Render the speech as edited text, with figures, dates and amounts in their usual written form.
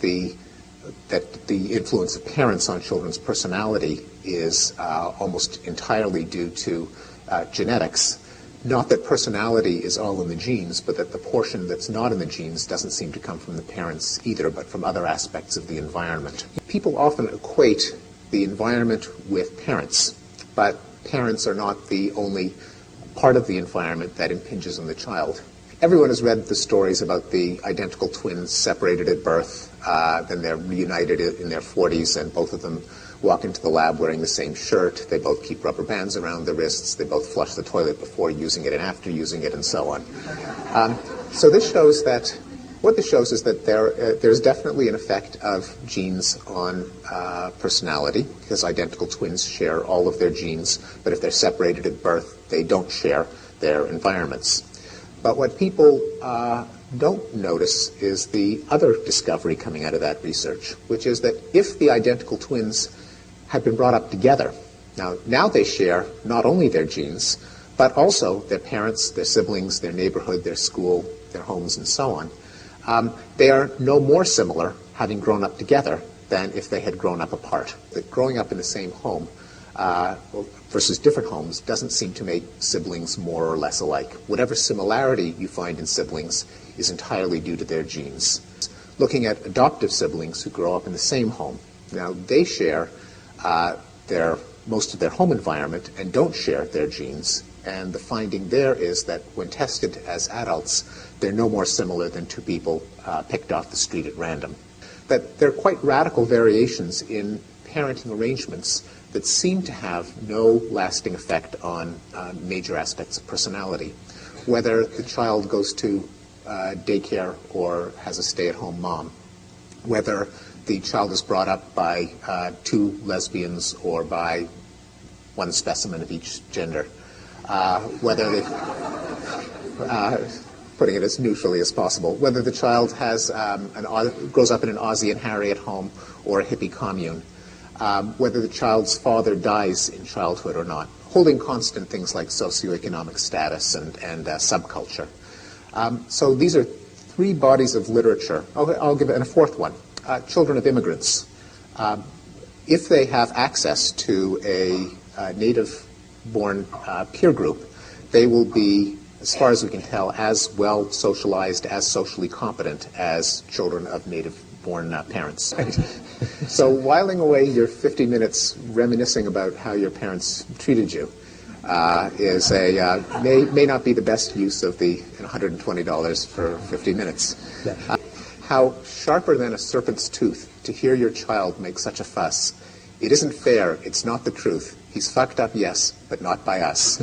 the influence of parents on children's personality is almost entirely due to genetics. Not that personality is all in the genes, but that the portion that's not in the genes doesn't seem to come from the parents either, but from other aspects of the environment. People often equate the environment with parents, but parents are not the only part of the environment that impinges on the child. Everyone has read the stories about the identical twins separated at birth, then they're reunited in their 40s, and both of them walk into the lab wearing the same shirt. They both keep rubber bands around their wrists. They both flush the toilet before using it and after using it, and so on. So this shows that, what this shows is that there's definitely an effect of genes on personality, because identical twins share all of their genes, but if they're separated at birth, they don't share their environments. But what people don't notice is the other discovery coming out of that research, which is that if the identical twins had been brought up together, now they share not only their genes, but also their parents, their siblings, their neighborhood, their school, their homes, and so on. They are no more similar, having grown up together, than if they had grown up apart. That growing up in the same home versus different homes doesn't seem to make siblings more or less alike. Whatever similarity you find in siblings is entirely due to their genes. Looking at adoptive siblings who grow up in the same home, now they share most of their home environment and don't share their genes, and the finding there is that when tested as adults, they're no more similar than two people picked off the street at random. That there are quite radical variations in parenting arrangements that seem to have no lasting effect on major aspects of personality. Whether the child goes to daycare or has a stay-at-home mom, whether the child is brought up by two lesbians or by one specimen of each gender, whether they, putting it as neutrally as possible, whether the child has grows up in an Ozzie and Harriet home or a hippie commune, whether the child's father dies in childhood or not, holding constant things like socioeconomic status and subculture. So these are three bodies of literature. I'll give it, and a fourth one. Children of immigrants. If they have access to a native-born peer group, they will be, as far as we can tell, as well socialized, as socially competent as children of native-born parents. So whiling away your 50 minutes reminiscing about how your parents treated you is may not be the best use of the $120 for 50 minutes. Yeah. How sharper than a serpent's tooth to hear your child make such a fuss. It isn't fair, it's not the truth. He's fucked up, yes, but not by us.